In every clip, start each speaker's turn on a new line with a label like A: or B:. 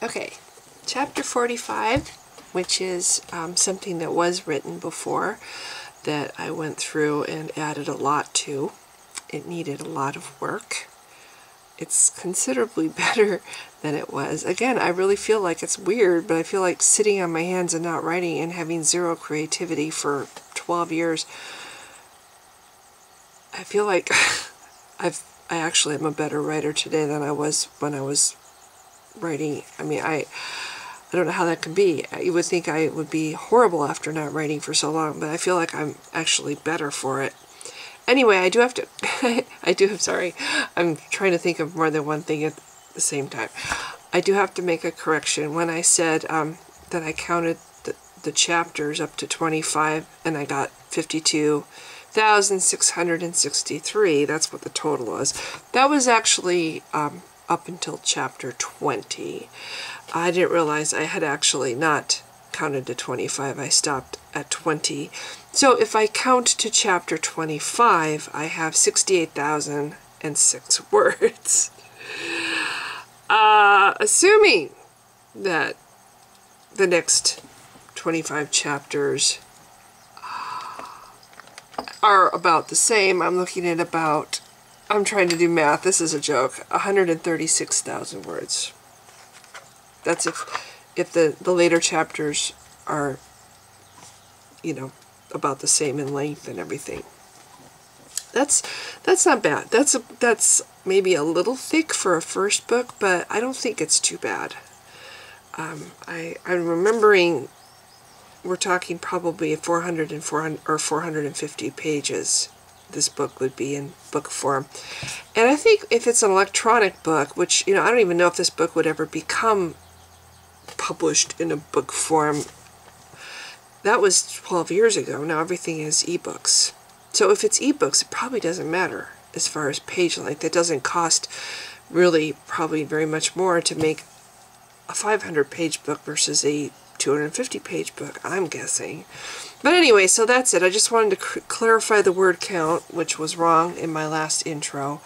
A: Okay, chapter 45, which is something that was written before that I went through and added a lot to. It needed a lot of work. It's considerably better than it was. Again, I really feel like it's weird, but I feel like sitting on my hands and not writing and having zero creativity for 12 years, I feel like I actually am a better writer today than I was when I was writing. I mean, I don't know how that can be. You would think I would be horrible after not writing for so long, but I feel like I'm actually better for it. Anyway, I do have to, sorry, I'm trying to think of more than one thing at the same time. I do have to make a correction. When I said that I counted the chapters up to 25 and I got 52,663, that's what the total was. That was actually up until chapter 20. I didn't realize I had actually not counted to 25. I stopped at 20. So if I count to chapter 25, I have 68,006 words. Assuming that the next 25 chapters are about the same, I'm looking at about, I'm trying to do math, this is a joke, 136,000 words. That's if the later chapters are, you know, about the same in length and everything. That's not bad. That's maybe a little thick for a first book, but I don't think it's too bad. I'm remembering we're talking probably 400 or 450 pages this book would be in book form. And I think if it's an electronic book, which, you know, I don't even know if this book would ever become published in a book form. That was 12 years ago. Now everything is ebooks. So if it's ebooks, it probably doesn't matter as far as page length. It doesn't cost really probably very much more to make a 500-page book versus a 250-page book, I'm guessing. But anyway, so that's it. I just wanted to clarify the word count, which was wrong in my last intro.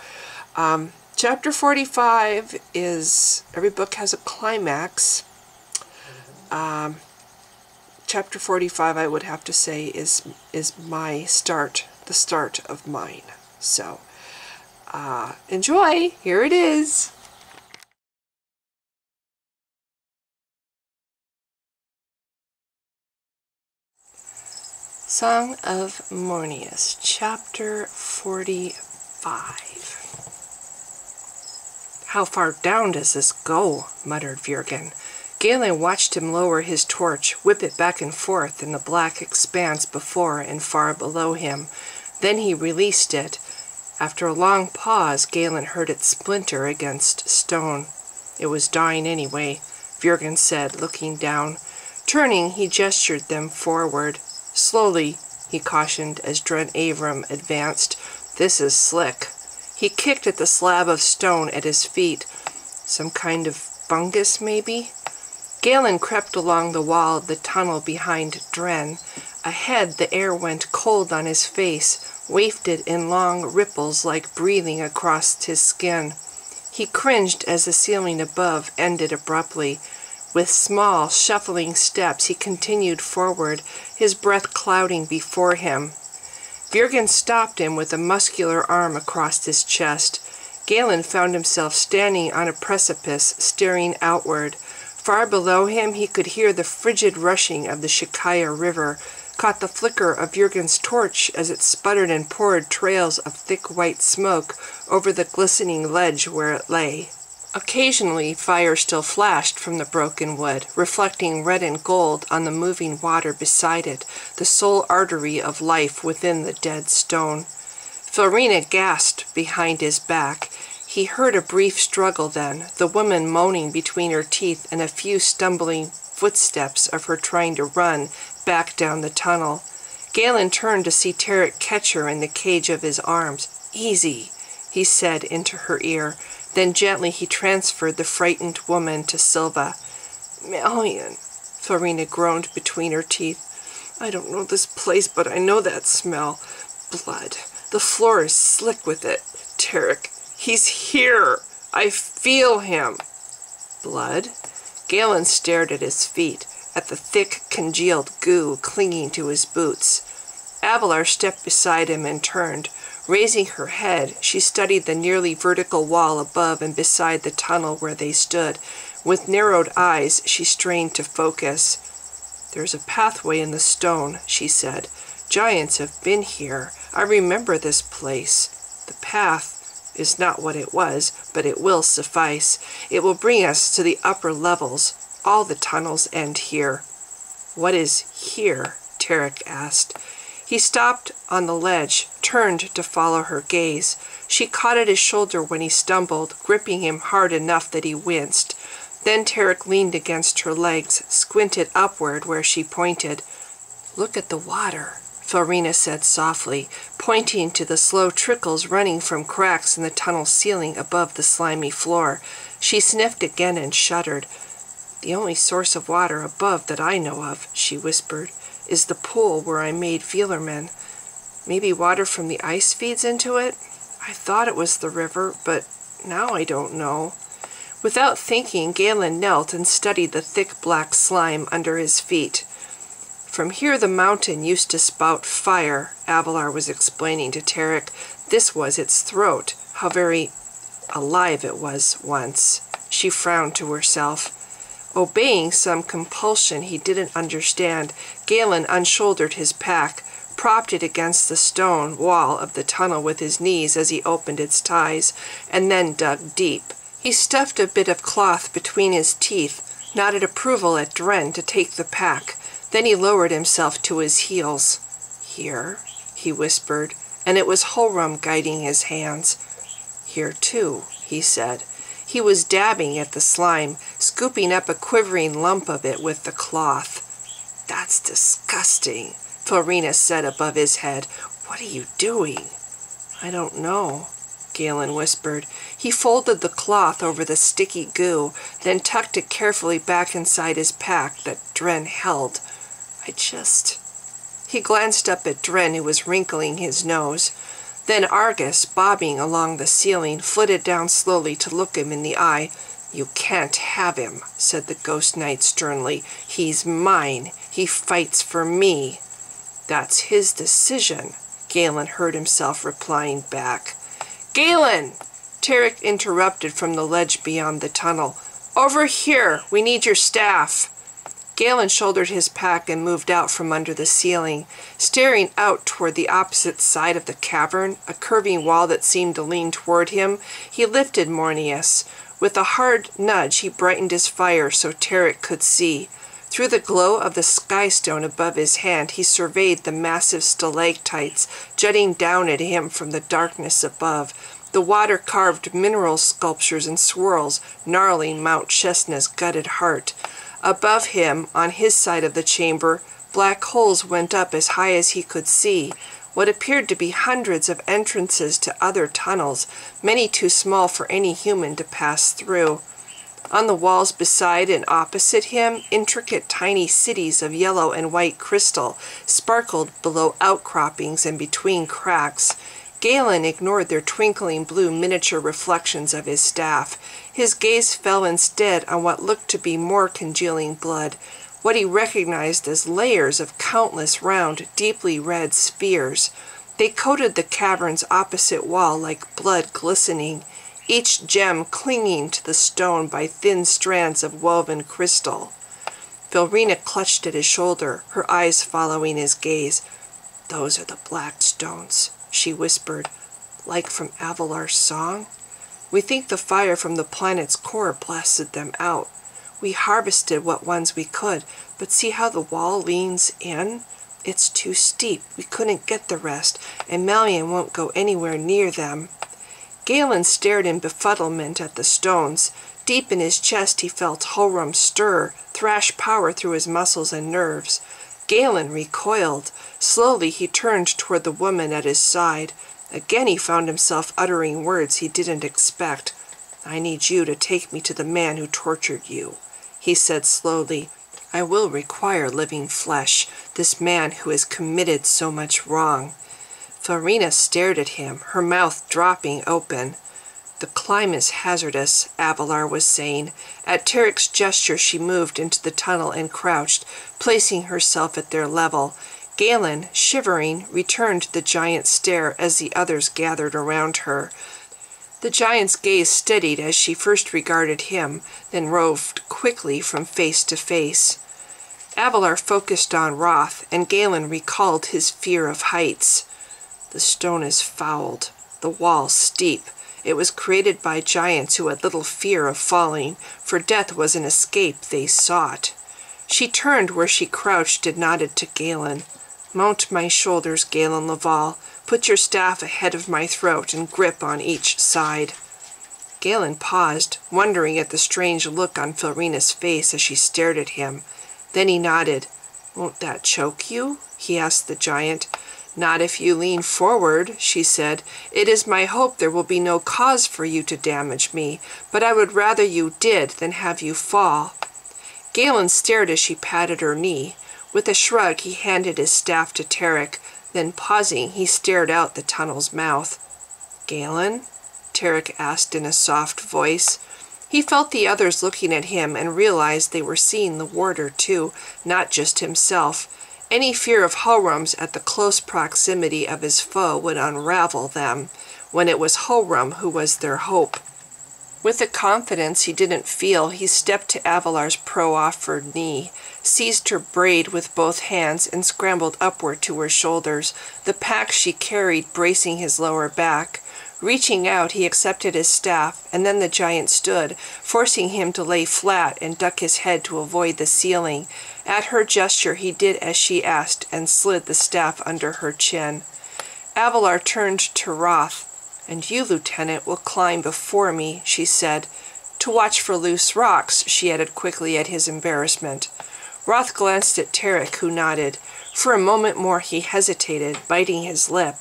A: Chapter 45 is, every book has a climax. Chapter 45, I would have to say, is my start, the start of mine. So, enjoy! Here it is! Song of Mornius, Chapter 45. How far down does this go? Muttered Virgin. Galen watched him lower his torch, whip it back and forth in the black expanse before and far below him. Then he released it. After a long pause, Galen heard it splinter against stone. It was dying anyway, Virgin said, looking down. Turning, he gestured them forward. Slowly, he cautioned as Dren Avram advanced. This is slick. He kicked at the slab of stone at his feet. Some kind of fungus, maybe? Galen crept along the wall of the tunnel behind Dren. Ahead, the air went cold on his face, wafted in long ripples like breathing across his skin. He cringed as the ceiling above ended abruptly. With small, shuffling steps, he continued forward, his breath clouding before him. Virgin stopped him with a muscular arm across his chest. Galen found himself standing on a precipice, staring outward. Far below him, he could hear the frigid rushing of the Shikaya River, caught the flicker of Jurgen's torch as it sputtered and poured trails of thick white smoke over the glistening ledge where it lay. Occasionally, fire still flashed from the broken wood, reflecting red and gold on the moving water beside it, the sole artery of life within the dead stone. Florina gasped behind his back. He heard a brief struggle then, the woman moaning between her teeth and a few stumbling footsteps of her trying to run back down the tunnel. Galen turned to see Tarek catch her in the cage of his arms. Easy, he said into her ear. Then gently he transferred the frightened woman to Silva. Malian, Florina groaned between her teeth. I don't know this place, but I know that smell. Blood. The floor is slick with it. Tarek, he's here. I feel him. Blood? Galen stared at his feet, at the thick, congealed goo clinging to his boots. Avalar stepped beside him and turned. Raising her head, she studied the nearly vertical wall above and beside the tunnel where they stood. With narrowed eyes, she strained to focus. "There's a pathway in the stone," she said. "Giants have been here. I remember this place. The path is not what it was, but it will suffice. It will bring us to the upper levels. All the tunnels end here." "What is here?" Tarek asked. He stopped on the ledge, turned to follow her gaze. She caught at his shoulder when he stumbled, gripping him hard enough that he winced. Then Tarek leaned against her legs, squinted upward where she pointed. "Look at the water," Florina said softly, pointing to the slow trickles running from cracks in the tunnel ceiling above the slimy floor. She sniffed again and shuddered. "The only source of water above that I know of," she whispered, "is the pool where I made Veelerman. Maybe water from the ice feeds into it? I thought it was the river, but now I don't know." Without thinking, Galen knelt and studied the thick black slime under his feet. "From here the mountain used to spout fire," Avalar was explaining to Tarek. "This was its throat. How very alive it was once." She frowned to herself. Obeying some compulsion he didn't understand, Galen unshouldered his pack, propped it against the stone wall of the tunnel with his knees as he opened its ties, and then dug deep. He stuffed a bit of cloth between his teeth, nodded approval at Dren to take the pack. Then he lowered himself to his heels. "Here," he whispered, and it was Holram guiding his hands. "Here too," he said. He was dabbing at the slime, scooping up a quivering lump of it with the cloth. "That's disgusting," Florina said above his head. "What are you doing?" "I don't know," Galen whispered. He folded the cloth over the sticky goo, then tucked it carefully back inside his pack that Dren held. He glanced up at Dren, who was wrinkling his nose. Then Argus, bobbing along the ceiling, flitted down slowly to look him in the eye. "You can't have him," said the ghost knight sternly. "He's mine. He fights for me." "That's his decision," Galen heard himself replying back. "Galen!" Tarek interrupted from the ledge beyond the tunnel. "Over here! We need your staff!" Galen shouldered his pack and moved out from under the ceiling. Staring out toward the opposite side of the cavern, a curving wall that seemed to lean toward him, he lifted Mornius. With a hard nudge, he brightened his fire so Tarek could see. Through the glow of the skystone above his hand, he surveyed the massive stalactites jutting down at him from the darkness above, the water-carved mineral sculptures and swirls gnarling Mount Chestnut's gutted heart. Above him, on his side of the chamber, black holes went up as high as he could see, what appeared to be hundreds of entrances to other tunnels, many too small for any human to pass through. On the walls beside and opposite him, intricate tiny cities of yellow and white crystal sparkled below outcroppings and between cracks. Galen ignored their twinkling blue miniature reflections of his staff. His gaze fell instead on what looked to be more congealing blood, what he recognized as layers of countless round, deeply red spheres. They coated the cavern's opposite wall like blood glistening, each gem clinging to the stone by thin strands of woven crystal. Florina clutched at his shoulder, her eyes following his gaze. "Those are the black stones," she whispered, "like from Avalar's song. We think the fire from the planet's core blasted them out. We harvested what ones we could, but see how the wall leans in? It's too steep. We couldn't get the rest, and Malian won't go anywhere near them." Galen stared in befuddlement at the stones. Deep in his chest he felt Holram stir, thrash power through his muscles and nerves. Galen recoiled. Slowly he turned toward the woman at his side. Again he found himself uttering words he didn't expect. "I need you to take me to the man who tortured you," he said slowly. "I will require living flesh, this man who has committed so much wrong." Florina stared at him, her mouth dropping open. "The climb is hazardous," Avalar was saying. At Tarek's gesture she moved into the tunnel and crouched, placing herself at their level. Galen, shivering, returned the giant's stare as the others gathered around her. The giant's gaze steadied as she first regarded him, then roved quickly from face to face. Avalar focused on Roth, and Galen recalled his fear of heights. "The stone is fouled, the wall steep. It was created by giants who had little fear of falling, for death was an escape they sought." She turned where she crouched and nodded to Galen. "Mount my shoulders, Galen Laval. Put your staff ahead of my throat and grip on each side." Galen paused, wondering at the strange look on Florina's face as she stared at him. Then he nodded. "Won't that choke you?" he asked the giant. "Not if you lean forward," she said. "It is my hope there will be no cause for you to damage me, but I would rather you did than have you fall." Galen stared as she patted her knee. With a shrug, he handed his staff to Tarek. Then, pausing, he stared out the tunnel's mouth. "Galen?" Tarek asked in a soft voice. He felt the others looking at him and realized they were seeing the warder too, not just himself. Any fear of Horam's at the close proximity of his foe would unravel them, when it was Horam who was their hope. With a confidence he didn't feel, he stepped to Avalar's pro-offered knee, seized her braid with both hands, and scrambled upward to her shoulders, the pack she carried bracing his lower back. Reaching out, he accepted his staff, and then the giant stood, forcing him to lay flat and duck his head to avoid the ceiling. At her gesture, he did as she asked and slid the staff under her chin. Avalar turned to Roth. "And you, Lieutenant, will climb before me," she said. "To watch for loose rocks," she added quickly at his embarrassment. Roth glanced at Tarek, who nodded. For a moment more he hesitated, biting his lip.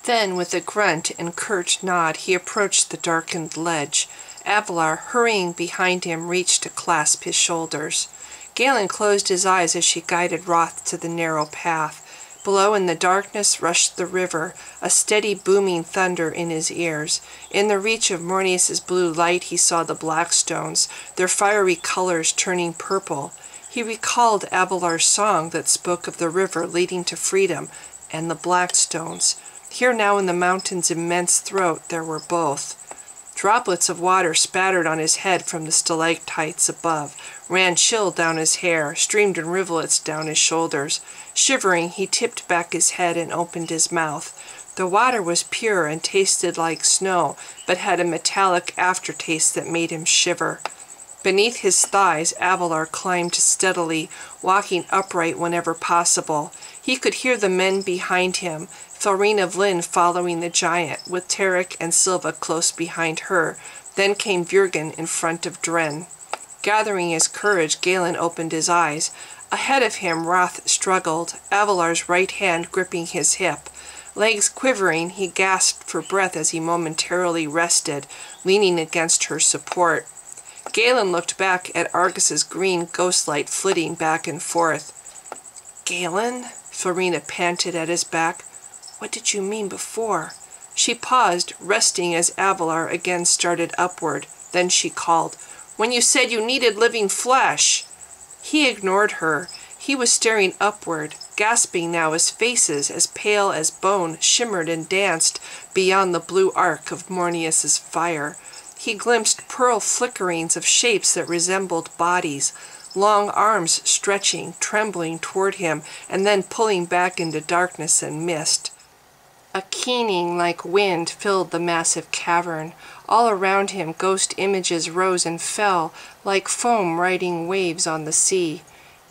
A: Then, with a grunt and curt nod, he approached the darkened ledge. Avalar, hurrying behind him, reached to clasp his shoulders. Galen closed his eyes as she guided Roth to the narrow path. Below in the darkness rushed the river, a steady booming thunder in his ears. In the reach of Mornius's blue light he saw the Blackstones, their fiery colors turning purple. He recalled Avalar's song that spoke of the river leading to freedom, and the Blackstones. Here now in the mountain's immense throat there were both. Droplets of water spattered on his head from the stalactites above, ran chill down his hair, streamed in rivulets down his shoulders. Shivering, he tipped back his head and opened his mouth. The water was pure and tasted like snow, but had a metallic aftertaste that made him shiver. Beneath his thighs, Avalar climbed steadily, walking upright whenever possible. He could hear the men behind him, Florina Vlin following the giant, with Tarek and Silva close behind her. Then came Vurgen in front of Dren. Gathering his courage, Galen opened his eyes. Ahead of him, Roth struggled, Avalar's right hand gripping his hip. Legs quivering, he gasped for breath as he momentarily rested, leaning against her support. Galen looked back at Argus's green ghostlight flitting back and forth. "Galen?" Florina panted at his back. "What did you mean before?" She paused, resting as Avalar again started upward. Then she called, "When you said you needed living flesh!" He ignored her. He was staring upward, gasping now as faces, as pale as bone, shimmered and danced beyond the blue arc of Mornius's fire. He glimpsed pearl flickerings of shapes that resembled bodies, long arms stretching, trembling toward him, and then pulling back into darkness and mist. A keening like wind filled the massive cavern. All around him ghost images rose and fell, like foam riding waves on the sea.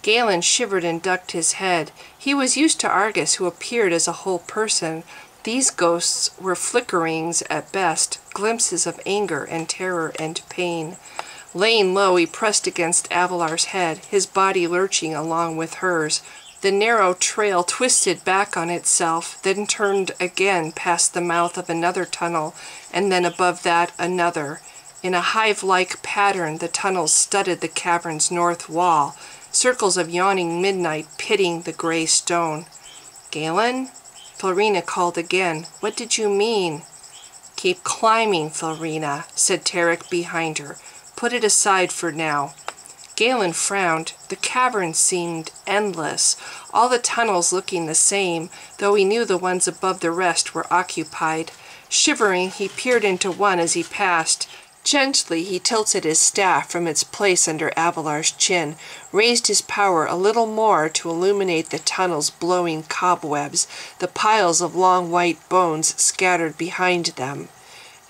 A: Galen shivered and ducked his head. He was used to Argus, who appeared as a whole person. These ghosts were flickerings at best, glimpses of anger and terror and pain. Laying low, he pressed against Avalar's head, his body lurching along with hers. The narrow trail twisted back on itself, then turned again past the mouth of another tunnel, and then above that another. In a hive-like pattern, the tunnels studded the cavern's north wall, circles of yawning midnight pitting the gray stone. "Galen?" Florina called again. "What did you mean?" "Keep climbing, Filrina," said Tarek behind her. "Put it aside for now." Galen frowned. The cavern seemed endless, all the tunnels looking the same, though he knew the ones above the rest were occupied. Shivering, he peered into one as he passed. Gently he tilted his staff from its place under Avalar's chin, raised his power a little more to illuminate the tunnel's blowing cobwebs, the piles of long white bones scattered behind them.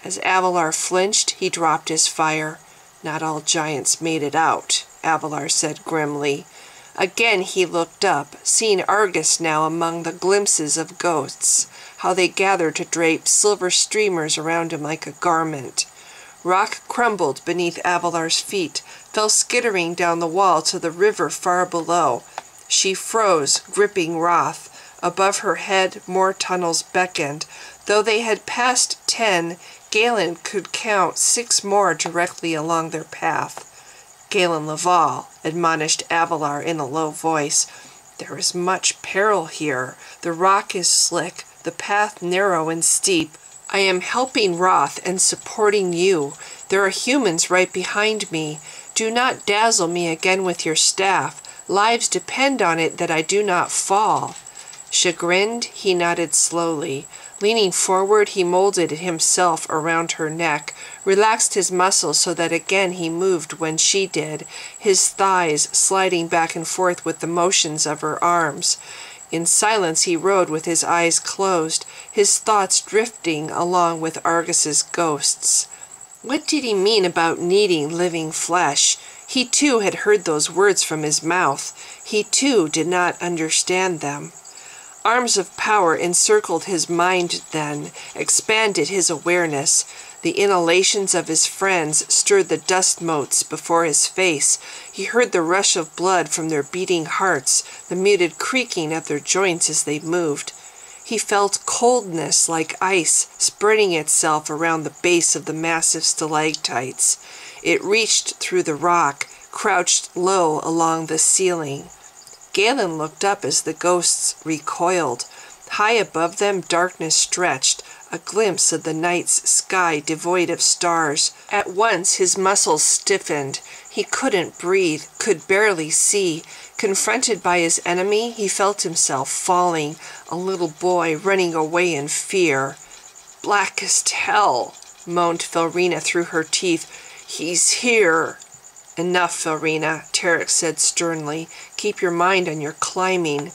A: As Avalar flinched, he dropped his fire. "Not all giants made it out," Avalar said grimly. Again he looked up, seeing Argus now among the glimpses of ghosts, how they gathered to drape silver streamers around him like a garment. Rock crumbled beneath Avalar's feet, fell skittering down the wall to the river far below. She froze, gripping Roth. Above her head, more tunnels beckoned. Though they had passed 10, Galen could count 6 more directly along their path. "Galen Laval," admonished Avalar in a low voice. "There is much peril here. The rock is slick, the path narrow and steep. I am helping Roth and supporting you. There are humans right behind me. Do not dazzle me again with your staff. Lives depend on it that I do not fall." Chagrined, he nodded slowly. Leaning forward, he molded himself around her neck, relaxed his muscles so that again he moved when she did, his thighs sliding back and forth with the motions of her arms. In silence he rode with his eyes closed, his thoughts drifting along with Argus's ghosts. What did he mean about needing living flesh? He too had heard those words from his mouth. He too did not understand them. Arms of power encircled his mind then, expanded his awareness. The inhalations of his friends stirred the dust motes before his face. He heard the rush of blood from their beating hearts, the muted creaking of their joints as they moved. He felt coldness like ice spreading itself around the base of the massive stalactites. It reached through the rock, crouched low along the ceiling. Galen looked up as the ghosts recoiled. High above them darkness stretched, a glimpse of the night's sky devoid of stars. At once his muscles stiffened. He couldn't breathe, could barely see. Confronted by his enemy, he felt himself falling, a little boy running away in fear. "Blackest hell," moaned Filrina through her teeth. "He's here." "Enough, Filrina," Tarek said sternly. "Keep your mind on your climbing."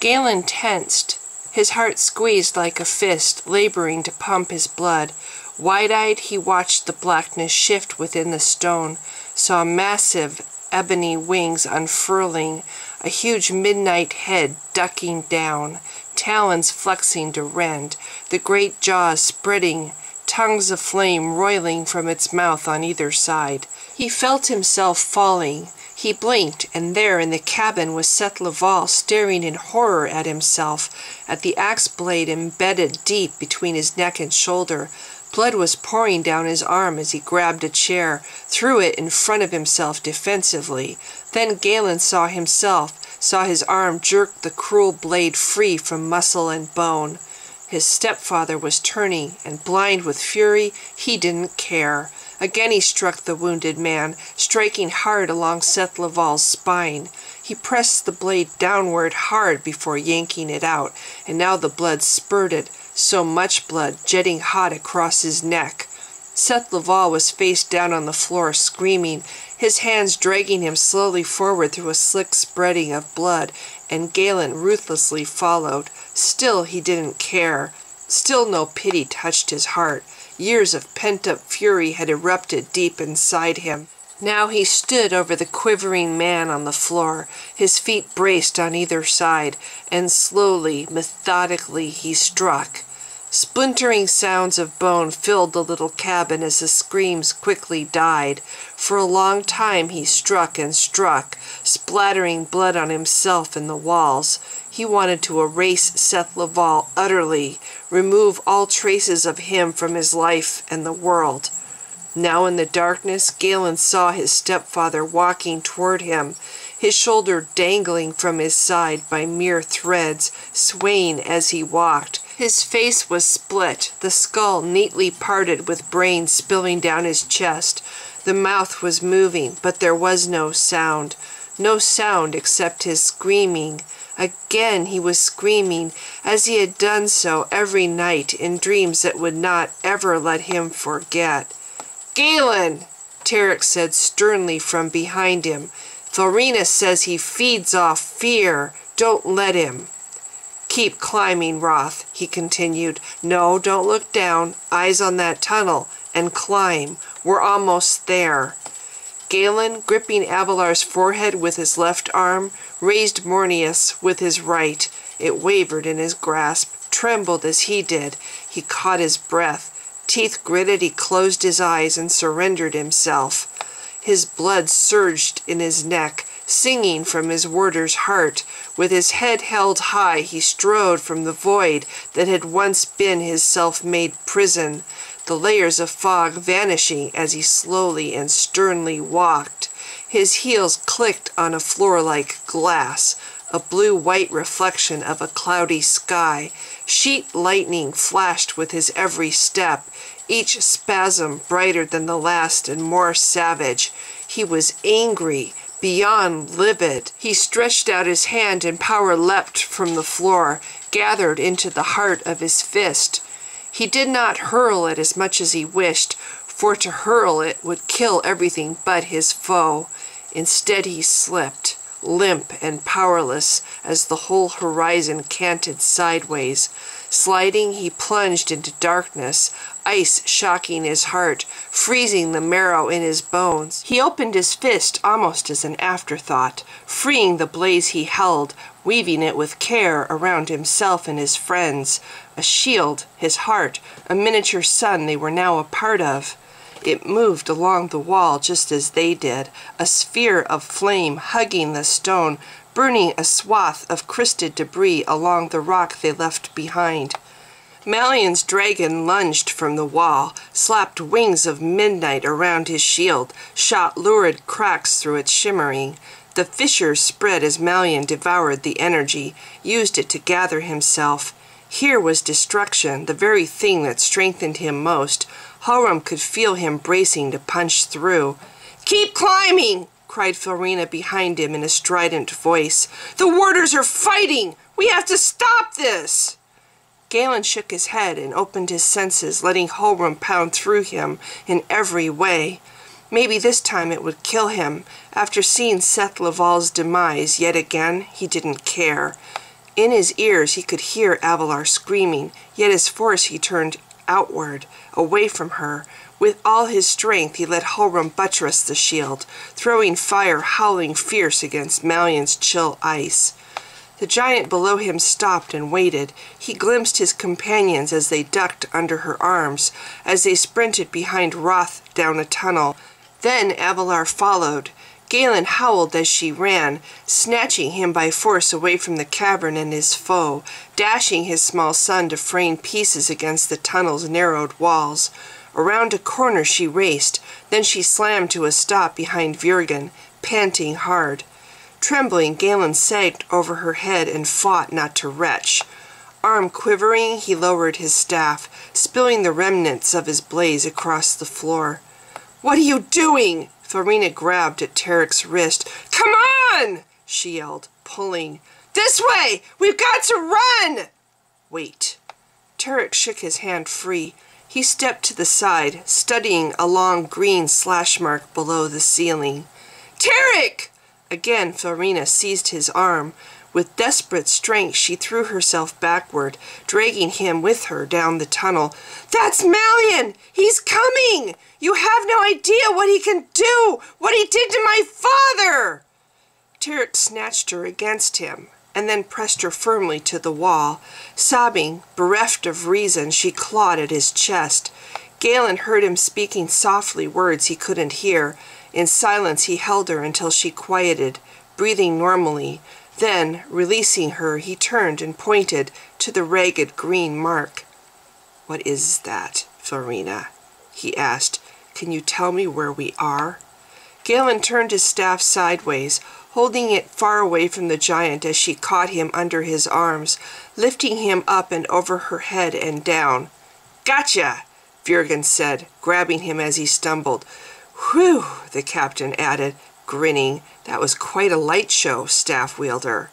A: Galen tensed, his heart squeezed like a fist, laboring to pump his blood. Wide-eyed, he watched the blackness shift within the stone, saw massive ebony wings unfurling, a huge midnight head ducking down, talons flexing to rend, the great jaws spreading, tongues of flame roiling from its mouth on either side. He felt himself falling. He blinked, and there in the cabin was Seth Laval staring in horror at himself, at the axe blade embedded deep between his neck and shoulder. Blood was pouring down his arm as he grabbed a chair, threw it in front of himself defensively. Then Galen saw his arm jerk the cruel blade free from muscle and bone. His stepfather was turning, and blind with fury, he didn't care. Again he struck the wounded man, striking hard along Seth Laval's spine. He pressed the blade downward hard before yanking it out, and now the blood spurted, so much blood jetting hot across his neck. Seth Laval was face down on the floor, screaming, his hands dragging him slowly forward through a slick spreading of blood, and Galen ruthlessly followed. Still he didn't care. Still no pity touched his heart. Years of pent-up fury had erupted deep inside him. Now he stood over the quivering man on the floor, his feet braced on either side, and slowly, methodically he struck. Splintering sounds of bone filled the little cabin as the screams quickly died. For a long time he struck and struck, splattering blood on himself and the walls. He wanted to erase Seth Laval utterly, remove all traces of him from his life and the world. Now in the darkness, Galen saw his stepfather walking toward him, his shoulder dangling from his side by mere threads, swaying as he walked, His face was split, the skull neatly parted with brains spilling down his chest. The mouth was moving, but there was no sound. No sound except his screaming. Again he was screaming, as he had done so every night in dreams that would not ever let him forget. "Galen!" Tarek said sternly from behind him. "Florina says he feeds off fear. Don't let him." "Keep climbing, Roth," he continued. "No, don't look down. Eyes on that tunnel, and climb. We're almost there." Galen, gripping Avalar's forehead with his left arm, raised Mornius with his right. It wavered in his grasp, trembled as he did. He caught his breath. Teeth gritted, he closed his eyes and surrendered himself. His blood surged in his neck, singing from his warder's heart. With his head held high, he strode from the void that had once been his self-made prison, the layers of fog vanishing as he slowly and sternly walked. His heels clicked on a floor like glass, a blue-white reflection of a cloudy sky. Sheet lightning flashed with his every step, each spasm brighter than the last and more savage. He was angry, beyond livid. He stretched out his hand and power leapt from the floor, gathered into the heart of his fist. He did not hurl it as much as he wished, for to hurl it would kill everything but his foe. Instead he slipped, limp and powerless as the whole horizon canted sideways. Sliding, he plunged into darkness, ice shocking his heart, freezing the marrow in his bones. He opened his fist almost as an afterthought, freeing the blaze he held, weaving it with care around himself and his friends. A shield, his heart, a miniature sun they were now a part of. It moved along the wall just as they did, a sphere of flame hugging the stone, burning a swath of crysted debris along the rock they left behind. Malion's dragon lunged from the wall, slapped wings of midnight around his shield, shot lurid cracks through its shimmering. The fissures spread as Malion devoured the energy, used it to gather himself. Here was destruction, the very thing that strengthened him most. Horam could feel him bracing to punch through. "Keep climbing!" cried Florina behind him in a strident voice. "The warders are fighting! We have to stop this!" Galen shook his head and opened his senses, letting Horam pound through him in every way. Maybe this time it would kill him. After seeing Seth Laval's demise yet again, he didn't care. In his ears he could hear Avalar screaming, yet his force he turned outward, away from her. With all his strength he let Horam buttress the shield, throwing fire howling fierce against Malion's chill ice. The giant below him stopped and waited. He glimpsed his companions as they ducked under her arms, as they sprinted behind Roth down a tunnel. Then Avalar followed. Galen howled as she ran, snatching him by force away from the cavern and his foe, dashing his small son to fraying pieces against the tunnel's narrowed walls. Around a corner she raced, then she slammed to a stop behind Virgen, panting hard. Trembling, Galen sagged over her head and fought not to retch. Arm quivering, he lowered his staff, spilling the remnants of his blaze across the floor. "What are you doing?" Florina grabbed at Tarek's wrist. "Come on!" she yelled, pulling. "This way! We've got to run!" "Wait." Tarek shook his hand free. He stepped to the side, studying a long green slash mark below the ceiling. "Tarek!" Again Florina seized his arm. With desperate strength she threw herself backward, dragging him with her down the tunnel. "That's Malion! He's coming! You have no idea what he can do! What he did to my father!" Tarek snatched her against him, and then pressed her firmly to the wall. Sobbing, bereft of reason, she clawed at his chest. Galen heard him speaking softly words he couldn't hear. In silence he held her until she quieted, breathing normally. Then, releasing her, he turned and pointed to the ragged green mark. "What is that, Florina?" he asked. "Can you tell me where we are?" Galen turned his staff sideways, holding it far away from the giant as she caught him under his arms, lifting him up and over her head and down. "Gotcha!" Virgin said, grabbing him as he stumbled. "Whew," the captain added, grinning. "That was quite a light show, staff wielder."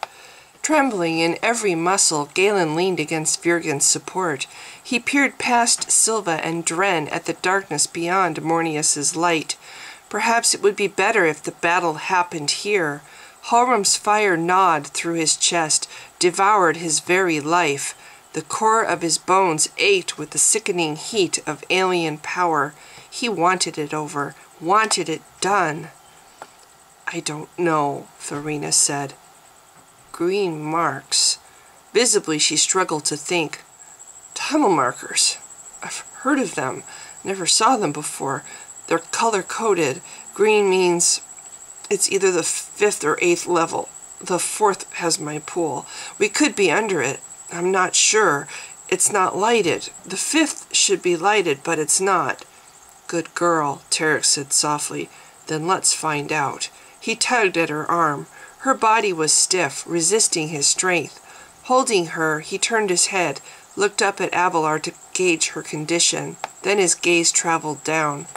A: Trembling in every muscle, Galen leaned against Virgin's support. He peered past Silva and Dren at the darkness beyond Mornius's light. Perhaps it would be better if the battle happened here. Halram's fire gnawed through his chest, devoured his very life. The core of his bones ached with the sickening heat of alien power. He wanted it over, wanted it done. "I don't know," Farina said. "Green marks." Visibly she struggled to think. "Tunnel markers. I've heard of them. Never saw them before. They're color-coded. Green means it's either the 5th or 8th level. The 4th has my pool. We could be under it. I'm not sure. It's not lighted. The 5th should be lighted, but it's not." "Good girl," Tarek said softly. "Then let's find out." He tugged at her arm. Her body was stiff, resisting his strength. Holding her, he turned his head, looked up at Avalar to gauge her condition. Then his gaze traveled down.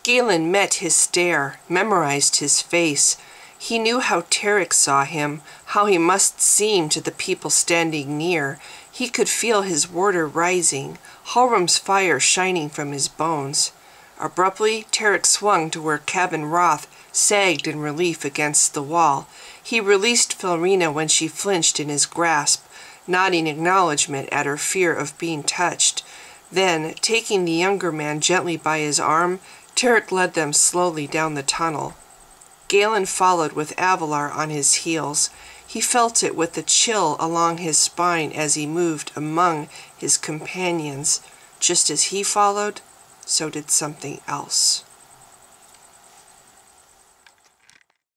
A: Galen met his stare, memorized his face. He knew how Tarek saw him, how he must seem to the people standing near. He could feel his warder rising, Halram's fire shining from his bones. Abruptly, Tarek swung to where Cabin Roth sagged in relief against the wall. He released Farina when she flinched in his grasp, nodding acknowledgment at her fear of being touched. Then, taking the younger man gently by his arm, Tarek led them slowly down the tunnel. Galen followed with Avalar on his heels. He felt it with a chill along his spine as he moved among his companions. Just as he followed, so did something else.